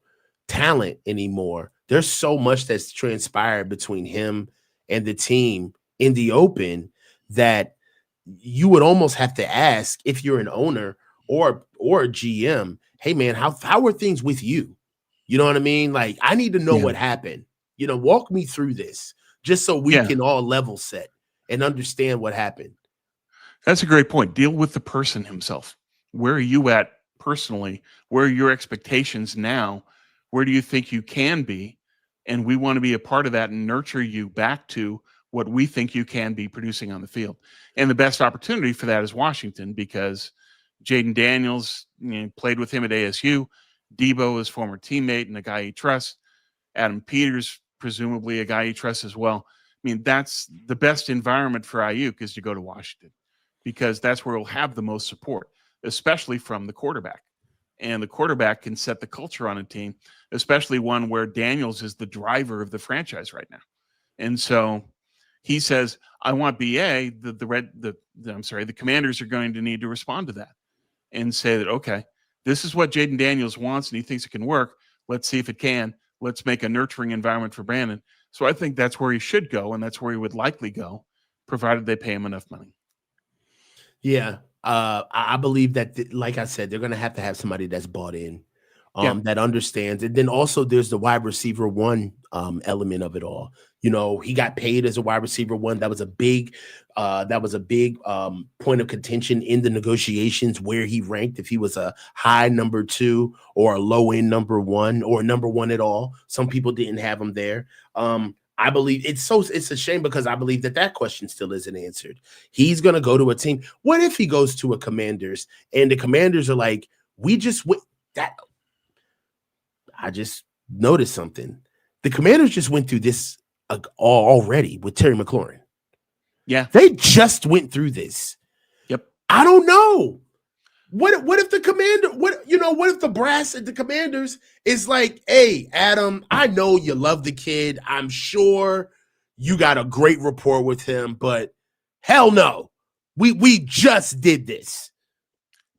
talent anymore. There's so much that's transpired between him and the team in the open that you would almost have to ask, if you're an owner or a GM, hey man, how are things with you? You know what I mean? Like, I need to know what happened. Walk me through this just so we can all level set and understand what happened. That's a great point. Deal with the person himself. Where are you at personally? Where are your expectations now? Where do you think you can be? And we want to be a part of that and nurture you back to what we think you can be producing on the field. And the best opportunity for that is Washington, because Jaden Daniels played with him at ASU. Debo, his former teammate and a guy he trusts. Adam Peters, presumably a guy he trusts as well. I mean, that's the best environment for Aiyuk, is to go to Washington, because that's where he'll have the most support, especially from the quarterback. And the quarterback can set the culture on a team, especially one where Daniels is the driver of the franchise right now. And so he says, I want BA. The Commanders are going to need to respond to that and say that, okay, this is what Jaden Daniels wants and he thinks it can work. Let's see if it can. Let's make a nurturing environment for Brandon. So I think that's where he should go, and that's where he would likely go, provided they pay him enough money. Yeah. I believe that, like I said, they're going to have somebody that's bought in, that understands. And then also there's the wide receiver one element of it all. He got paid as a wide receiver one. That was a big point of contention in the negotiations, where he ranked, if he was a high number 2 or a low end number 1 or number 1 at all. Some people didn't have him there. I believe it's a shame, because I believe that question still isn't answered. He's going to go to a team. What if he goes to a Commanders and the Commanders are like, we just went that? I just noticed something. The Commanders just went through this already with Terry McLaurin. Yeah. They just went through this. Yep. I don't know. What if the commander, what if the brass at the Commanders is like, hey, Adam, I know you love the kid. I'm sure you got a great rapport with him, but hell no. We just did this.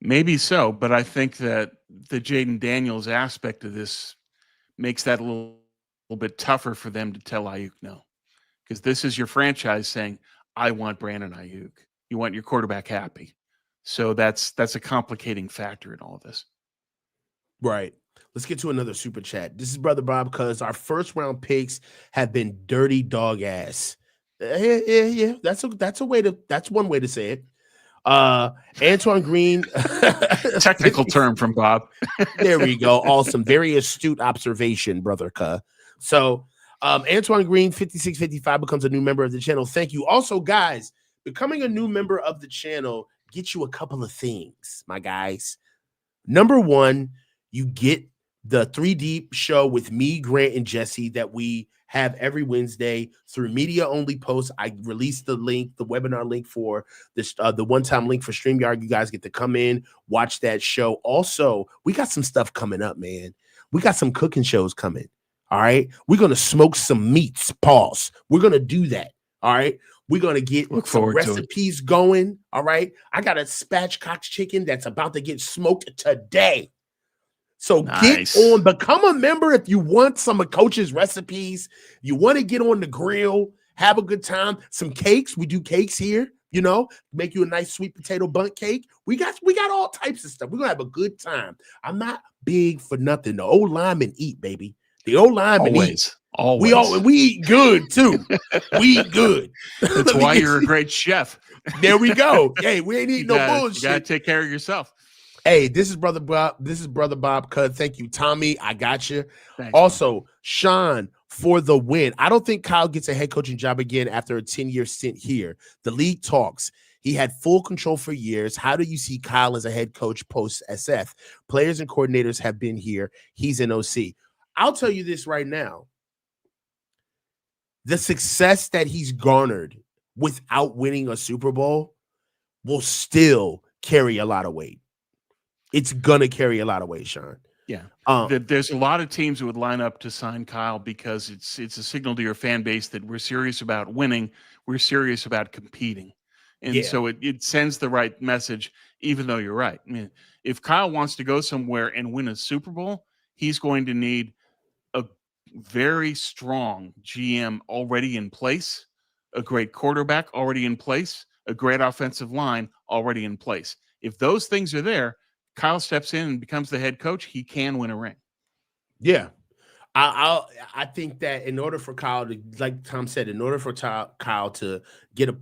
Maybe so, but I think that the Jaden Daniels aspect of this makes that a little bit tougher for them to tell Aiyuk no. Because this is your franchise saying, I want Brandon Aiyuk. You want your quarterback happy. So that's a complicating factor in all of this. Right. Let's get to another super chat. This is Brother Bob, because our first round picks have been dirty dog ass. Yeah. That's one way to say it. Antoine Green. Technical term from Bob. There we go. Awesome. Very astute observation, Brother Ka. So Antoine Green, 5655, becomes a new member of the channel. Thank you. Also, guys, becoming a new member of the channel gets you a couple of things, my guys. Number one, you get the 3 Deep show with me, Grant, and Jesse that we have every Wednesday through media-only posts. I released the link, the webinar link for this, the one-time link for StreamYard. You guys get to come in, watch that show. Also, we got some stuff coming up, man. We got some cooking shows coming. All right. We're going to smoke some meats. Pause. We're going to do that. All right. We're going to get some recipes going. All right. I got a spatchcock chicken that's about to get smoked today. So get on, become a member if you want some of Coach's recipes. You want to get on the grill, have a good time. Some cakes. We do cakes here, you know, make you a nice sweet potato bundt cake. We got all types of stuff. We're going to have a good time. I'm not big for nothing. The old linemen eat, baby. The old linemen eat. Always. We eat good too. We eat good. That's why you're a great chef. There we go. Hey, we ain't eating no bullshit. You gotta take care of yourself. Hey, this is Brother Bob. This is Brother Bob. Thank you, Tommy. I got you. Thanks, also, man. Sean for the win. I don't think Kyle gets a head coaching job again after a 10-year stint here. The league talks. He had full control for years. How do you see Kyle as a head coach post SF? Players and coordinators have been here. He's an OC. I'll tell you this right now. The success that he's garnered without winning a Super Bowl will still carry a lot of weight. It's going to carry a lot of weight, Sean. Yeah. There's a lot of teams that would line up to sign Kyle because it's a signal to your fan base that we're serious about winning. We're serious about competing. And so it sends the right message, even though you're right. I mean, if Kyle wants to go somewhere and win a Super Bowl, he's going to need a very strong GM already in place, a great quarterback already in place, a great offensive line already in place. If those things are there, Kyle steps in and becomes the head coach, he can win a ring. Yeah. I think that in order for Kyle to, like Tom said, in order for Kyle to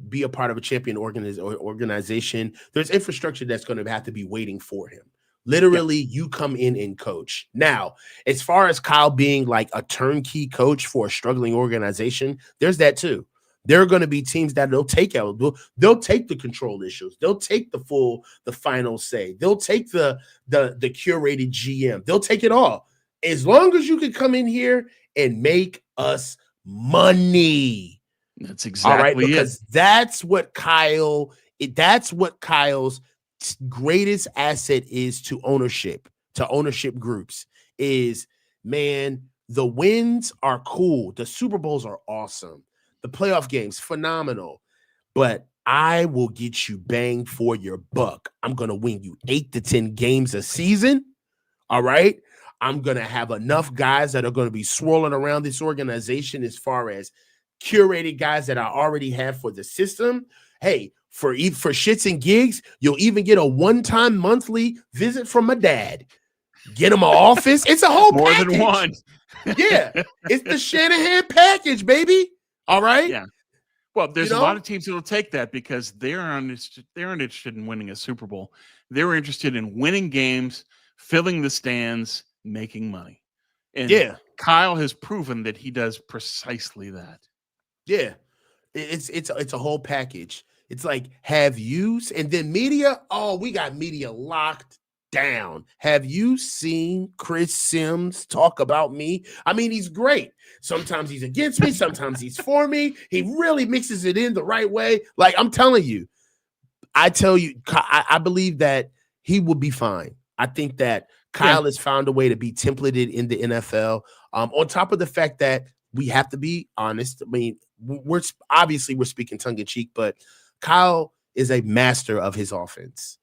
be a part of a champion organization, there's infrastructure that's going to have to be waiting for him. Literally, you come in and coach. Now, as far as Kyle being like a turnkey coach for a struggling organization, there's that too. There are going to be teams that they'll take out. They'll take the control issues. They'll take the final say. They'll take the curated GM. They'll take it all. As long as you can come in here and make us money. That's exactly all right, because that's what Kyle's greatest asset is to ownership groups is, man, the wins are cool. The Super Bowls are awesome. The playoff games, phenomenal. But I will get you bang for your buck. I'm going to win you 8 to 10 games a season. All right. I'm going to have enough guys that are going to be swirling around this organization as far as curated guys that I already have for the system. Hey, for shits and gigs, you'll even get a one-time monthly visit from my dad. Get him an office. It's a whole more package. Than one. Yeah. It's the Shanahan package, baby. All right. Yeah. Well, there's a lot of teams that will take that because they're interested in winning a Super Bowl. They're interested in winning games, filling the stands, making money. And Kyle has proven that he does precisely that. Yeah. It's a whole package. It's like, have you, and then media, we got media locked down. Have you seen Chris Sims talk about me? I mean, he's great. Sometimes he's against me. Sometimes he's for me. He really mixes it in the right way. Like, I'm telling you, I believe that he will be fine. I think that Kyle has found a way to be templated in the NFL. On top of the fact that we have to be honest. I mean, we're speaking tongue in cheek, but Kyle is a master of his offense.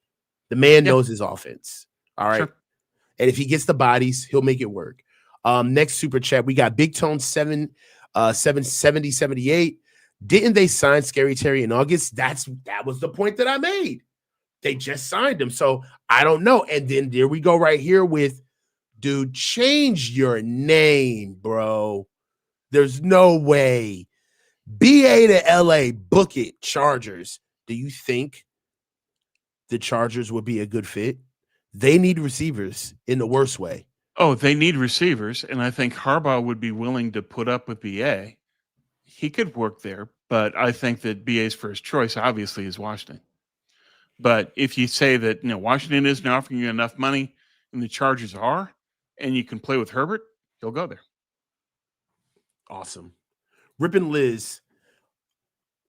The man knows his offense. All right. Sure. And if he gets the bodies, he'll make it work. Next super chat, we got Big Tone 778. Didn't they sign Scary Terry in August? That was the point that I made. They just signed him. So I don't know. And then there we go right here with, dude, change your name, bro. There's no way. BA to LA, book it, Chargers. Do you think the Chargers would be a good fit? They need receivers in the worst way. Oh, they need receivers, and I think Harbaugh would be willing to put up with BA. He could work there, but I think that BA's first choice obviously is Washington. But if you say that Washington isn't offering you enough money and the Chargers are, and you can play with Herbert, he'll go there. Awesome. Rippin' Liz.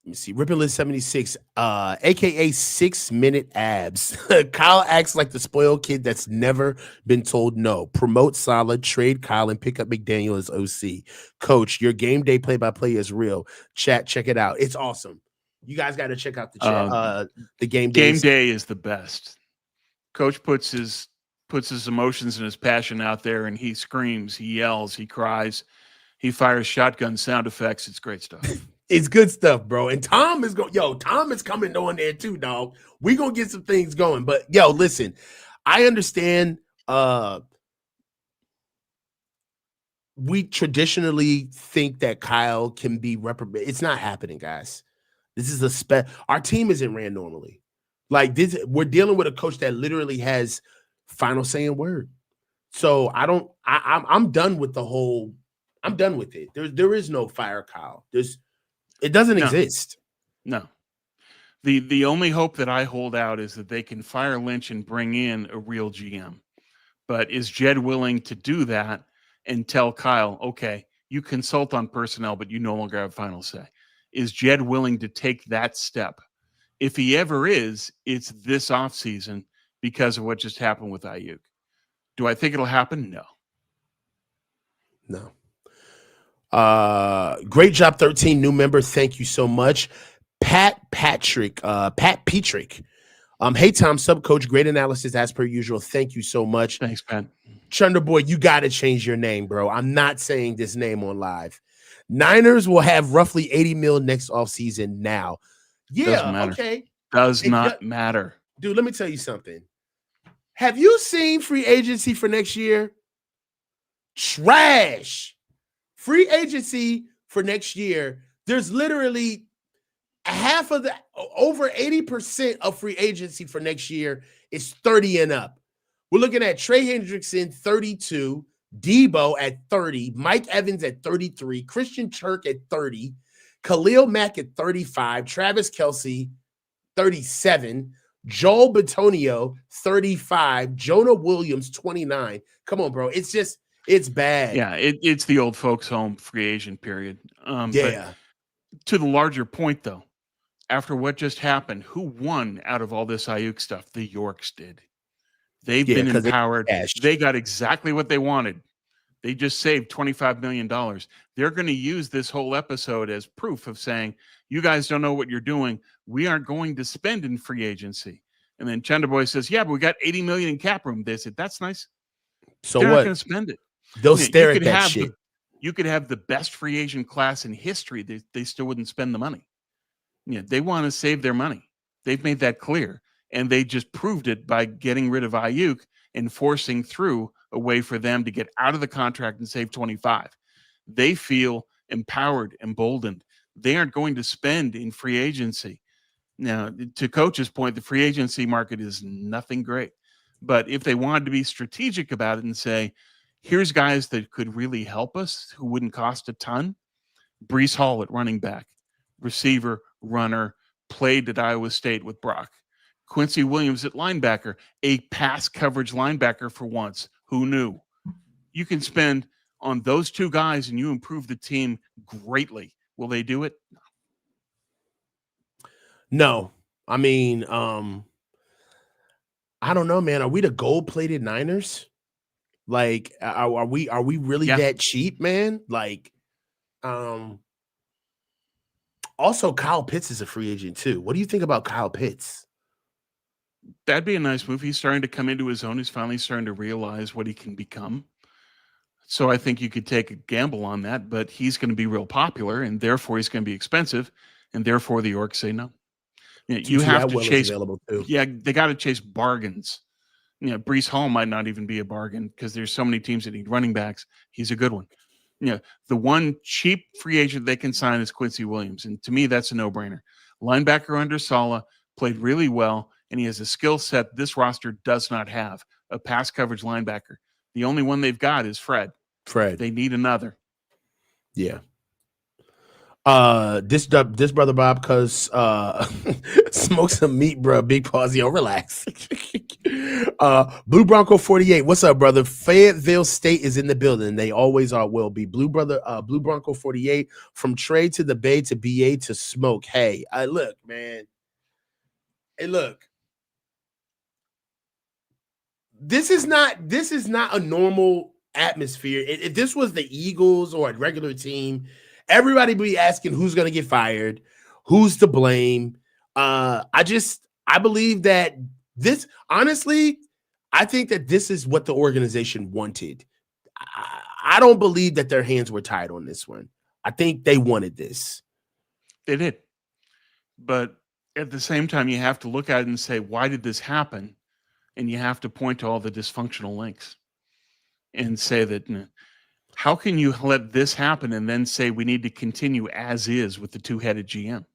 Let me see. Rippin' Liz 76, aka 6-minute abs. Kyle acts like the spoiled kid that's never been told no. Promote Solid, trade Kyle, and pick up McDaniel as OC. Coach, your game day play-by-play is real. Chat, check it out. It's awesome. You guys got to check out the chat. The game day. Game day is the best. Coach puts his emotions and his passion out there, and he screams, he yells, he cries, he fires shotgun sound effects. It's great stuff. It's good stuff, bro. And Tom is Tom is coming on there too, dog. We're gonna get some things going. But listen, I understand we traditionally think that Kyle can be reprobated. It's not happening, guys. This is our team isn't ran normally. Like this, we're dealing with a coach that literally has final saying word. So I'm done with the whole. I'm done with it. There is no fire Kyle. It doesn't exist. No. The only hope that I hold out is that they can fire Lynch and bring in a real GM. But is Jed willing to do that and tell Kyle, okay, you consult on personnel, but you no longer have final say? Is Jed willing to take that step? If he ever is, it's this offseason because of what just happened with Aiyuk. Do I think it'll happen? No. No. Great job, 13 new member. Thank you so much. Pat Petrick. Hey Tom, sub coach, great analysis as per usual. Thank you so much. Thanks, Pat. Chunder boy, you got to change your name, bro. I'm not saying this name on live. Niners will have roughly 80 mil next offseason now. Yeah, okay. Does not matter. Dude, let me tell you something. Have you seen free agency for next year? Trash. Free agency for next year, there's literally half of over 80% of free agency for next year is 30 and up. We're looking at Trey Hendrickson, 32, Debo at 30, Mike Evans at 33, Christian Kirk at 30, Khalil Mack at 35, Travis Kelce, 37, Joel Bitonio, 35, Jonah Williams, 29. Come on, bro. It's bad. Yeah, it's the old folks home free agent period. But to the larger point, though, after what just happened, who won out of all this Aiyuk stuff? The Yorks did. They've been empowered. They got exactly what they wanted. They just saved $25 million. They're going to use this whole episode as proof of saying, you guys don't know what you're doing. We aren't going to spend in free agency. And then Chanderboy says, yeah, but we got $80 million in cap room. They said, that's nice. So they're what? Not going to spend it. They'll stare at that shit. You could have the best free agent class in history. They still wouldn't spend the money. They want to save their money. They've made that clear. And they just proved it by getting rid of Aiyuk and forcing through a way for them to get out of the contract and save 25. They feel empowered, emboldened. They aren't going to spend in free agency. Now, to Coach's point, the free agency market is nothing great. But if they wanted to be strategic about it and say, here's guys that could really help us who wouldn't cost a ton. Breece Hall at running back, receiver, runner, played at Iowa State with Brock. Quincy Williams at linebacker, a pass coverage linebacker for once. Who knew? You can spend on those two guys and you improve the team greatly. Will they do it? No. I mean, I don't know, man. Are we the gold-plated Niners? Like, are we really that cheap, man? Like, also Kyle Pitts is a free agent too. What do you think about Kyle Pitts? That'd be a nice move. He's starting to come into his own. He's finally starting to realize what he can become. So I think you could take a gamble on that, but he's going to be real popular, and therefore he's going to be expensive, and therefore the Orcs say no. You Tutu have to Atwell is chase. available too. Yeah, they got to chase bargains. Brees Hall might not even be a bargain because there's so many teams that need running backs. He's a good one. The one cheap free agent they can sign is Quincy Williams, and to me, that's a no-brainer. Linebacker under Saleh, played really well, and he has a skill set this roster does not have, a pass coverage linebacker. The only one they've got is Fred. They need another. Yeah. This brother Bob, cause smoke some meat, bro. Big pause, yo, relax. Blue Bronco 48. What's up, brother? Fayetteville State is in the building. They always are, will be. Blue Bronco 48. From trade to the Bay to BA to smoke. Hey, look, man. Hey, look. This is not a normal atmosphere. If this was the Eagles or a regular team, everybody be asking who's going to get fired, who's to blame. I believe that this, honestly, I think that this is what the organization wanted. I don't believe that their hands were tied on this one. I think they wanted this. They did. But at the same time, you have to look at it and say, why did this happen? And you have to point to all the dysfunctional links and say that, how can you let this happen and then say we need to continue as is with the two-headed GM?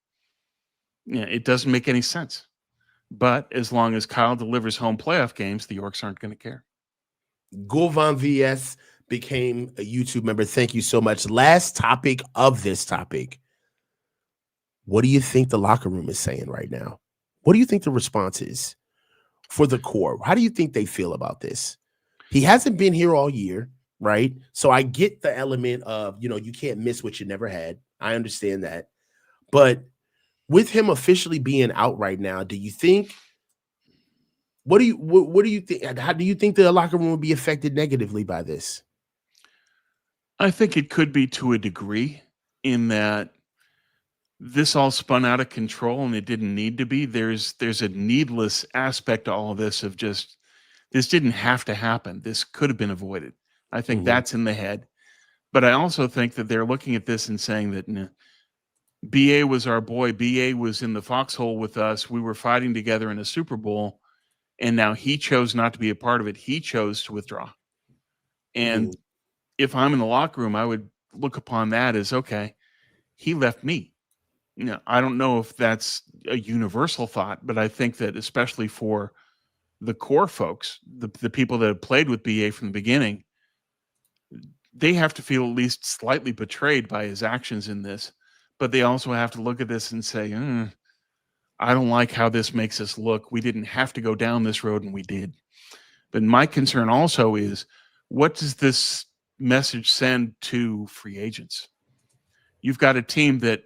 It doesn't make any sense. But as long as Kyle delivers home playoff games, the Orcs aren't going to care. Govan VS became a YouTube member. Thank you so much. Last topic of this topic. What do you think the locker room is saying right now? What do you think the response is for the core? How do you think they feel about this? He hasn't been here all year, right? So I get the element of, you can't miss what you never had. I understand that. But with him officially being out right now, do you think, what do you think? How do you think the locker room will be affected negatively by this? I think it could be to a degree, in that this all spun out of control and it didn't need to be. There's a needless aspect to all of this of just, this didn't have to happen. This could have been avoided. I think that's in the head. But I also think that they're looking at this and saying that BA was our boy. BA was in the foxhole with us. We were fighting together in a Super Bowl, and now he chose not to be a part of it. He chose to withdraw. And if I'm in the locker room, I would look upon that as, okay, he left me. I don't know if that's a universal thought, but I think that especially for the core folks, the people that have played with BA from the beginning, they have to feel at least slightly betrayed by his actions in this. But they also have to look at this and say, I don't like how this makes us look. We didn't have to go down this road, and we did. But my concern also is, what does this message send to free agents? You've got a team that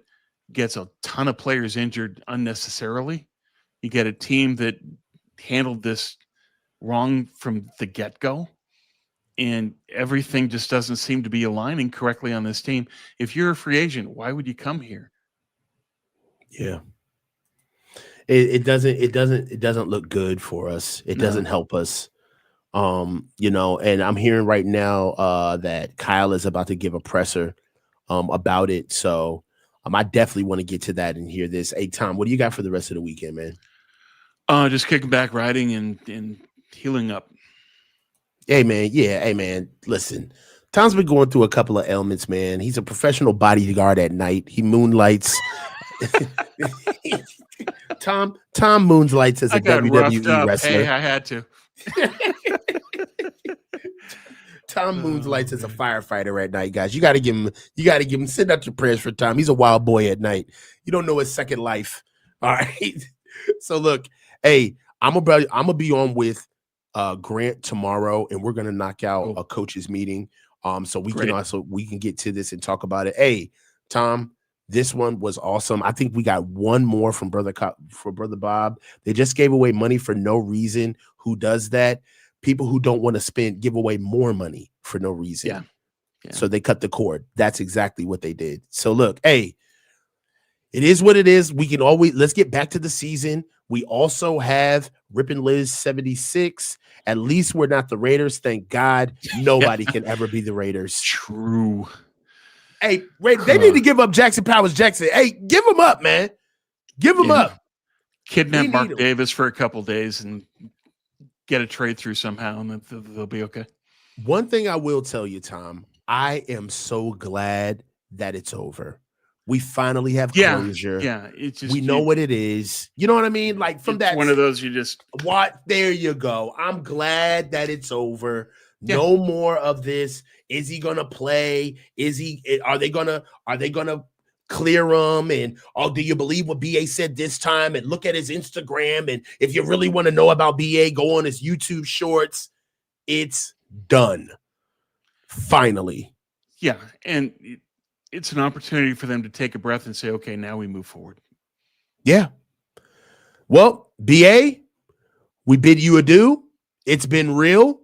gets a ton of players injured unnecessarily. You get a team that handled this wrong from the get-go, and everything just doesn't seem to be aligning correctly on this team. If you're a free agent, why would you come here? Yeah. It doesn't look good for us. It doesn't help us. And I'm hearing right now that Kyle is about to give a presser about it. So I definitely want to get to that and hear this. Hey, Tom, what do you got for the rest of the weekend, man? Just kicking back, riding, and healing up. Hey, man. Yeah. Hey, man. Listen, Tom's been going through a couple of ailments, man. He's a professional bodyguard at night. He moonlights. Tom moonlights as a WWE wrestler. Hey, I had to. Tom moonlights as a firefighter at night, guys. You got to give him. Send out your prayers for Tom. He's a wild boy at night. You don't know his second life. All right. So look, hey, I'm gonna be on with Grant tomorrow, and we're gonna knock out a coaches meeting. So we can get to this and talk about it. Hey, Tom, this one was awesome. I think we got one more from Brother Bob. They just gave away money for no reason. Who does that? People who don't want to give away more money for no reason. Yeah. So they cut the cord. That's exactly what they did. So look, hey, It is what it is. We can always let's get back to the season. We also have Rippin' Liz 76. At least we're not the Raiders. Thank God. Nobody can ever be the Raiders. True. Hey, they need to give up Jackson Powers Jackson. Hey, give him up, man. Give him up. Kidnap Mark Davis for a couple days and get a trade through somehow, and they'll be okay. One thing I will tell you, Tom, I am so glad that it's over. We finally have closure. Yeah, it's just, we know what it is. You know what I mean? Like from that one of those you just there you go. I'm glad that it's over. Yeah. No more of this. Is he gonna play? Are they gonna clear him? And do you believe what BA said this time? And look at his Instagram. And if you really want to know about BA, go on his YouTube shorts. It's done. Finally. Yeah, and it's an opportunity for them to take a breath and say, okay, now we move forward. Yeah. Well, BA, we bid you adieu. It's been real.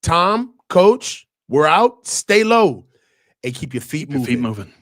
Tom, Coach, we're out. Stay low and keep your feet moving.